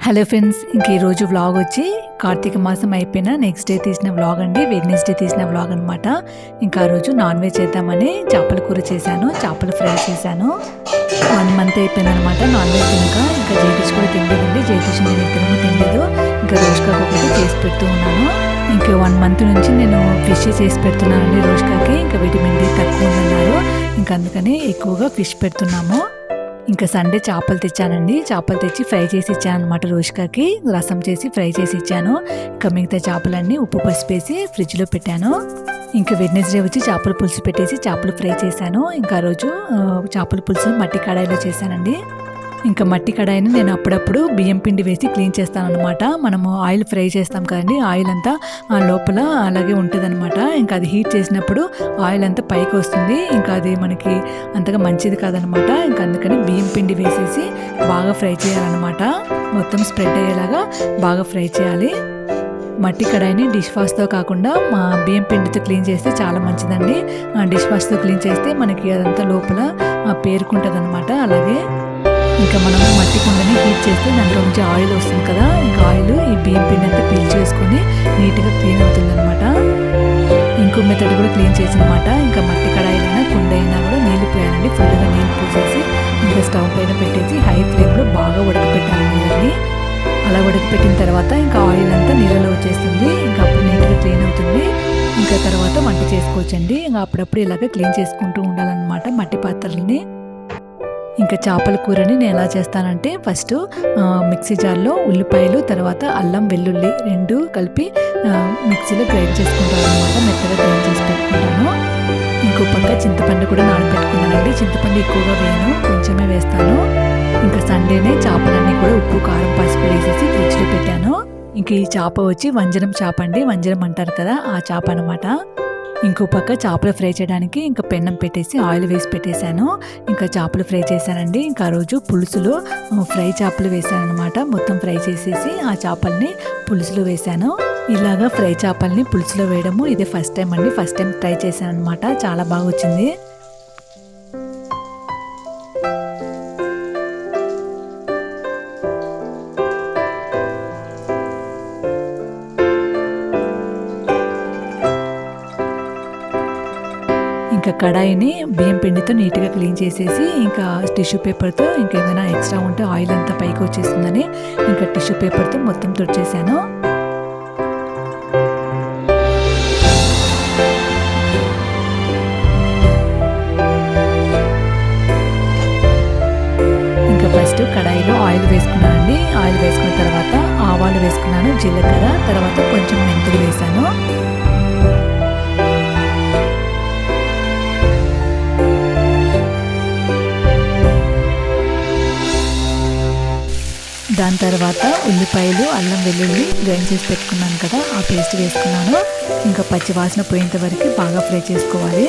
Hello friends, ఇంక ఈరోజు vlog వచ్చి కార్తీక మాసం అయిపోయిన నెక్స్ట్ డే తీసిన వ్లాగ్ అండి. వెడ్నెస్డే తీసిన వ్లాగ్ అనమాట. ఇంకా ఆ రోజు నాన్ వెజ్ చేద్దామని చేపల కూర చేశాను, చేపల ఫ్రై చేశాను. 1 మంత్ అయిపోయింది అనమాట నాన్ వెజ్ తినక. ఇంకా జైటిష్ కూడా తినలేదండి, జైటిష్ నేను ఇద్దరము తినలేదు. ఇంకా రోజుకాకు ఒకటి చేసి పెడుతూ ఉన్నాను. ఇంకా 1 మంత్ నుంచి నేను ఫిష్ చేసి పెడుతున్నానండి రోజుకాకి. ఇంకా విటమిన్ డి తక్కువ ఉందన్నారు, ఇంకా అందుకని ఎక్కువగా ఫిష్ పెడుతున్నాము. ఇంకా సండే చేపలు తెచ్చానండి, చేపలు తెచ్చి ఫ్రై చేసి ఇచ్చాను అనమాట. రోజుకాకి రసం చేసి ఫ్రై చేసి ఇచ్చాను. ఇంకా మిగతా చేపలన్నీ ఉప్పు పసుపు వేసి ఫ్రిడ్జ్లో పెట్టాను. ఇంకా వెడ్నెస్డే వచ్చి చేపల పులుసు పెట్టేసి చేపలు ఫ్రై చేశాను. ఇంకా రోజు చేపల పులుసు మట్టి కడాయిలో చేశానండి. ఇంకా మట్టి కడాయిని నేను అప్పుడప్పుడు బియ్యం పిండి వేసి క్లీన్ చేస్తాను అనమాట. మనము ఆయిల్ ఫ్రై చేస్తాం కదండి, ఆయిల్ అంతా లోపల అలాగే ఉంటుంది అనమాట. ఇంకా అది హీట్ చేసినప్పుడు ఆయిల్ అంతా పైకి వస్తుంది, ఇంకా అది మనకి అంతగా మంచిది కాదనమాట. ఇంకా అందుకని బియ్యం పిండి వేసేసి బాగా ఫ్రై చేయాలన్నమాట. మొత్తం స్ప్రెడ్ అయ్యేలాగా బాగా ఫ్రై చేయాలి. మట్టి కడాయిని డిష్ వాష్తో కాకుండా మా బియ్యం పిండితో క్లీన్ చేస్తే చాలా మంచిదండి. డిష్ వాష్తో క్లీన్ చేస్తే మనకి అదంతా లోపల పేరుకుంటుంది అనమాట. అలాగే ఇంకా మనం మట్టి కుండని హీట్ చేస్తే దాంట్లో నుంచి ఆయిల్ వస్తుంది కదా, ఇంకా ఆయిల్ ఈ బియ్యం పిండి అంతా పీల్ చేసుకొని నీట్గా క్లీన్ అవుతుంది అనమాట. ఇంకో మెథడ్ కూడా క్లీన్ చేసినమాట. ఇంకా మట్టి కడాయిలైనా కుండ అయినా కూడా నీళ్ళు పోయాలండి. ఫుల్గా నీళ్ళు పోసేసి ఇంకా స్టవ్ పైన పెట్టేసి హై ఫ్లేమ్లో బాగా ఉడకపెట్టాలి నీళ్ళని. అలా ఉడకపెట్టిన తర్వాత ఇంకా ఆయిల్ అంతా నీళ్ళలో వచ్చేస్తుంది. ఇంకా అప్పుడు నీట్గా క్లీన్ అవుతుంది. ఇంకా తర్వాత వంట చేసుకోవచ్చండి. ఇంకా అప్పుడప్పుడు ఇలాగ క్లీన్ చేసుకుంటూ ఉండాలన్నమాట మట్టి పాత్రలని. ఇంకా చేపల కూరని నేను ఎలా చేస్తానంటే, ఫస్ట్ మిక్సీ జార్లో ఉల్లిపాయలు, తర్వాత అల్లం వెల్లుల్లి 2 కలిపి మిక్సీలో గ్రైండ్ చేసుకుంటాను అనమాట. మెత్తగా గ్రైండ్ చేసి పెట్టుకుంటాను. ఇంకో పక్క చింతపండు కూడా నానబెట్టుకున్నానండి. చింతపండు ఎక్కువగా వేయను, కొంచెమే వేస్తాను. ఇంకా సండేనే చేపలన్నీ కూడా ఉప్పు కారం పసుపు వేసేసి ఫ్రిడ్జ్లో పెట్టాను. ఇంకా ఈ చేప వచ్చి వంజరం చేప అండి, వంజరం అంటారు కదా ఆ చేప అనమాట. ఇంకో పక్క చేపలు ఫ్రై చేయడానికి ఇంకా పెన్నం పెట్టేసి ఆయిల్ వేసి పెట్టేశాను. ఇంకా చేపలు ఫ్రై చేశానండి. ఇంకా ఆ రోజు పులుసులో ఫ్రై చేపలు వేసాను అనమాట. మొత్తం ఫ్రై చేసేసి ఆ చేపల్ని పులుసులో వేశాను. ఇలాగా ఫ్రై చేపల్ని పులుసులో వేయడము ఇదే ఫస్ట్ టైం అండి. ఫస్ట్ టైం ట్రై చేశాను అనమాట, చాలా బాగా వచ్చింది. ఇంకా కడాయిని బియ్యం పిండితో నీట్గా క్లీన్ చేసేసి ఇంకా టిష్యూ పేపర్తో ఇంకా ఏదైనా ఎక్స్ట్రా ఉంటే ఆయిల్ అంతా పైకి వచ్చేస్తుందని ఇంకా టిష్యూ పేపర్తో మొత్తం తుడిచేసాను. ఇంకా ఫస్ట్ కడాయిలో ఆయిల్ వేసుకున్నానండి. ఆయిల్ వేసుకున్న తర్వాత ఆవాలు వేసుకున్నాను, జీలకర్ర, తర్వాత కొంచెం మెంతులు వేసాను. దాని తర్వాత ఉల్లిపాయలు, అల్లం వెల్లుల్లి గ్రైండ్ చేసి పెట్టుకున్నాను కదా, ఆ పేస్ట్ వేసుకున్నాను. ఇంకా పచ్చి వాసన పోయేంత వరకు బాగా ఫ్రై చేసుకోవాలి.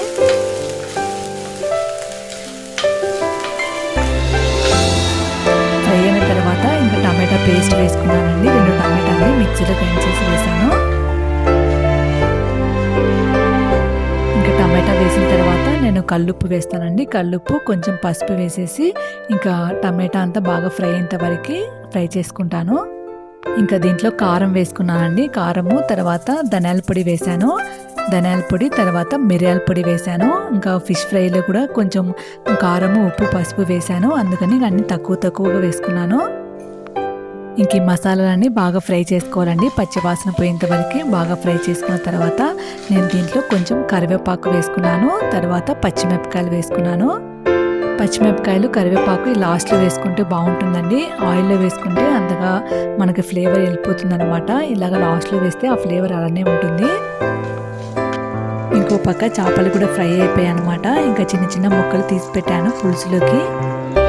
ఫ్రై అయిన తర్వాత ఇంకా టమాటా పేస్ట్ వేసుకున్నానండి. 2 టమాటాని మిక్సీలో గ్రైండ్ చేసి వేసాను. ఇంకా టమాటా వేసిన తర్వాత నేను కల్లుప్పు వేస్తానండి. కల్లుప్పు కొంచెం పసుపు వేసేసి ఇంకా టమాటా అంతా బాగా ఫ్రై అయ్యేంత వరకు ఫ్రై చేసుకుంటాను. ఇంకా దీంట్లో కారం వేసుకున్నానండి. కారము, తర్వాత ధనియాల పొడి వేశాను. ధనియాల పొడి, తర్వాత మిరియాల పొడి వేశాను. ఇంకా ఫిష్ ఫ్రైలో కూడా కొంచెం కారము, ఉప్పు, పసుపు వేశాను. అందుకని అన్ని తక్కువగా వేసుకున్నాను. ఇంక ఈ మసాలాలన్నీ బాగా ఫ్రై చేసుకోవాలండి. పచ్చివాసన పోయేంత వరకు బాగా ఫ్రై చేసుకున్న తర్వాత నేను దీంట్లో కొంచెం కరివేపాకు వేసుకున్నాను. తర్వాత పచ్చిమిరపకాయలు వేసుకున్నాను. పచ్చిమిరపకాయలు, కరివేపాకు లాస్ట్లో వేసుకుంటే బాగుంటుందండి. ఆయిల్లో వేసుకుంటే అంతగా మనకి ఫ్లేవర్ వెళ్ళిపోతుంది అనమాట. ఇలాగ లాస్ట్లో వేస్తే ఆ ఫ్లేవర్ అలానే ఉంటుంది. ఇంకో పక్క చేపలు కూడా ఫ్రై అయిపోయాయి అనమాట. ఇంకా చిన్న ముక్కలు తీసి పెట్టాను పులుసులోకి.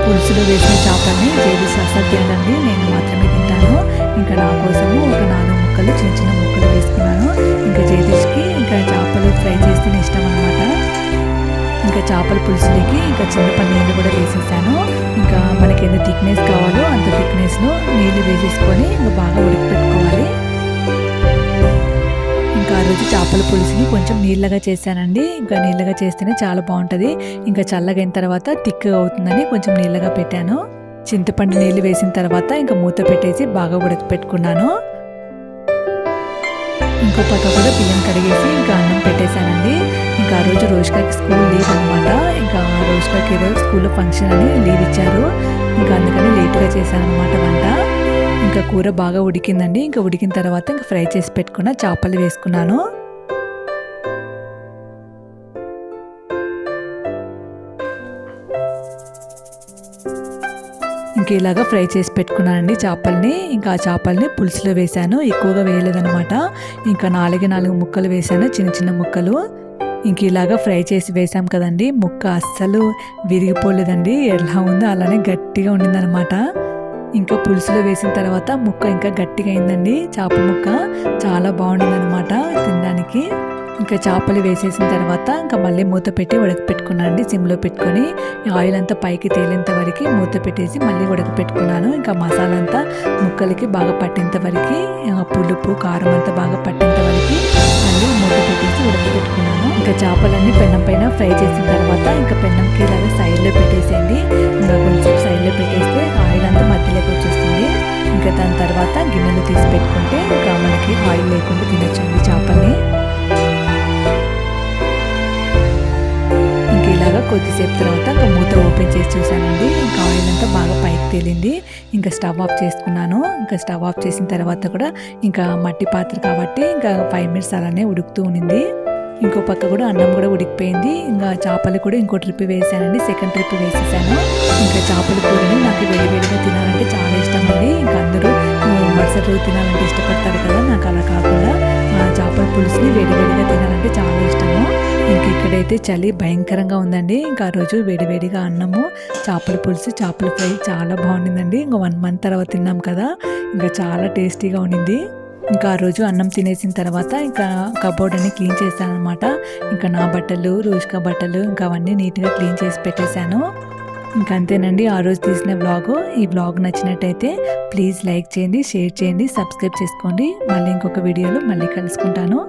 పులుసులో వేసిన చేపల్ని జైలిష్ అసలు తినండి, నేను మాత్రమే తింటాను. ఇంకా నా కోసము ఒక 4 ముక్కలు చిన్న ముక్కలు వేసుకున్నాను. ఇంకా జైలిష్కి ఇంకా చేపలు ఫ్రై చేస్తేనే ఇష్టం అనమాట. ఇంకా చేపల పులుసులోకి ఇంకా చింతపండు నీళ్ళు కూడా వేసేసాను. ఇంకా మనకి ఎంత థిక్నెస్ కావాలో అంత థిక్నెస్లో నీళ్ళు వేసేసుకొని ఇంకా బాగా ఉడకపెట్టుకోవాలి. ఇంకా ఆ రోజు చేపల పులుసుని కొంచెం నీళ్ళగా చేశానండి. ఇంకా నీళ్ళగా చేస్తేనే చాలా బాగుంటుంది. ఇంకా చల్లగైన తర్వాత థిక్ అవుతుందని కొంచెం నీళ్ళగా పెట్టాను. చింతపండు నీళ్ళు వేసిన తర్వాత ఇంకా మూత పెట్టేసి బాగా ఉడకపెట్టుకున్నాను. ఇంకో పక్క కూడా బియ్యం కడిగేసి ఇంకా అన్నం పెట్టేశానండి. ఇంకా ఆ రోజు రోష్కాకి స్కూల్ లీవ్ అనమాట. ఇంకా రోష్కాకి ఏదో స్కూల్లో ఫంక్షన్ అని లీవ్ ఇచ్చారు. ఇంకా అందుకని లేట్గా చేశాను అనమాట వంట. ఇంకా కూర బాగా ఉడికిందండి. ఇంకా ఉడికిన తర్వాత ఇంకా ఫ్రై చేసి పెట్టుకున్న చేపలు వేసుకున్నాను. ఇంక ఇలాగా ఫ్రై చేసి పెట్టుకున్నానండి చేపల్ని. ఇంకా ఆ చేపల్ని పులుసులో వేశాను, ఎక్కువగా వేయలేదనమాట. ఇంకా 4 ముక్కలు వేశాను, చిన్న చిన్న ముక్కలు. ఇంక ఇలాగా ఫ్రై చేసి వేసాం కదండి, ముక్క అస్సలు విరిగిపోలేదండి, ఎలా ఉందో అలానే గట్టిగా ఉండిందనమాట. ఇంకా పులుసులో వేసిన తర్వాత ముక్క ఇంకా గట్టిగా అయిందండి. చేప ముక్క చాలా బాగుండిందనమాట తినడానికి. ఇంకా చేపలు వేసేసిన తర్వాత ఇంకా మళ్ళీ మూత పెట్టి ఉడకపెట్టుకున్నానండి. సిమ్లో పెట్టుకొని ఆయిల్ అంతా పైకి తేలేంత వరకు మూత పెట్టేసి మళ్ళీ ఉడకపెట్టుకున్నాను. ఇంకా మసాలా అంతా ముక్కలకి బాగా పట్టేంత వరకు, పులుపు కారం అంతా బాగా పట్టేంత వరకు మళ్ళీ మూత పెట్టేసి ఉడకపెట్టుకున్నాను. ఇంకా చేపలన్నీ పెన్నం పైన ఫ్రై చేసిన తర్వాత ఇంకా పెన్నంకి ఇలాగా సైడ్లో పెట్టేసేయండి. ఇంకా కొంచెం సైడ్లో పెట్టేస్తే ఆయిల్ అంతా మధ్యలోకి వచ్చేస్తుంది. ఇంకా దాని తర్వాత గిన్నెలు తీసి పెట్టుకుంటే ఇంకా మనకి ఆయిల్ లేకుండా తినొచ్చండి చేపల్ని. ఇలాగా కొద్దిసేపు తర్వాత ఇంకా మూత ఓపెన్ చేసి చూసానండి. ఇంకా ఆయిల్ అంతా బాగా పైకి తేలింది. ఇంకా స్టవ్ ఆఫ్ చేసుకున్నాను. ఇంకా స్టవ్ ఆఫ్ చేసిన తర్వాత కూడా ఇంకా మట్టి పాత్ర కాబట్టి ఇంకా 5 మినిట్స్ అలానే ఉడుకుతూ ఉండింది. ఇంకో పక్క కూడా అన్నం కూడా ఉడికిపోయింది. ఇంకా చేపలు కూడా ఇంకో ట్రిప్ వేసానండి, సెకండ్ ట్రిప్ వేసేసాను. ఇంకా చేపల కూరని నాకు వేడివేడిగా తినాలంటే చాలా ఇష్టం అండి. ఇంకా అందరూ మరుసటి రోజు తినాలంటే ఇష్టపడతారు కదా, నాకు అలా కాకుండా చేపల పులుసుని వేడివేడిగా తినాలంటే చాలా ఇష్టము. ఇంక ఇక్కడైతే చలి భయంకరంగా ఉందండి. ఇంకా ఆ రోజు వేడివేడిగా అన్నము, చేపల పులుసు, చేపల ఫ్రై చాలా బాగుండిందండి. ఇంకా 1 మంత్ తర్వాత తిన్నాం కదా, ఇంకా చాలా టేస్టీగా ఉండింది. ఇంకా ఆ రోజు అన్నం తినేసిన తర్వాత ఇంకా కబోర్డ్ అన్ని క్లీన్ చేశాను అనమాట. ఇంకా నా బట్టలు, రోష్కా బట్టలు ఇంకా అవన్నీ నీట్గా క్లీన్ చేసి పెట్టేశాను. ఇంకా అంతేనండి ఆ రోజు తీసిన వ్లాగు. ఈ వ్లాగ్ నచ్చినట్టయితే ప్లీజ్ లైక్ చేయండి, షేర్ చేయండి, సబ్స్క్రైబ్ చేసుకోండి. మళ్ళీ ఇంకొక వీడియోలో మళ్ళీ కలుసుకుంటాను.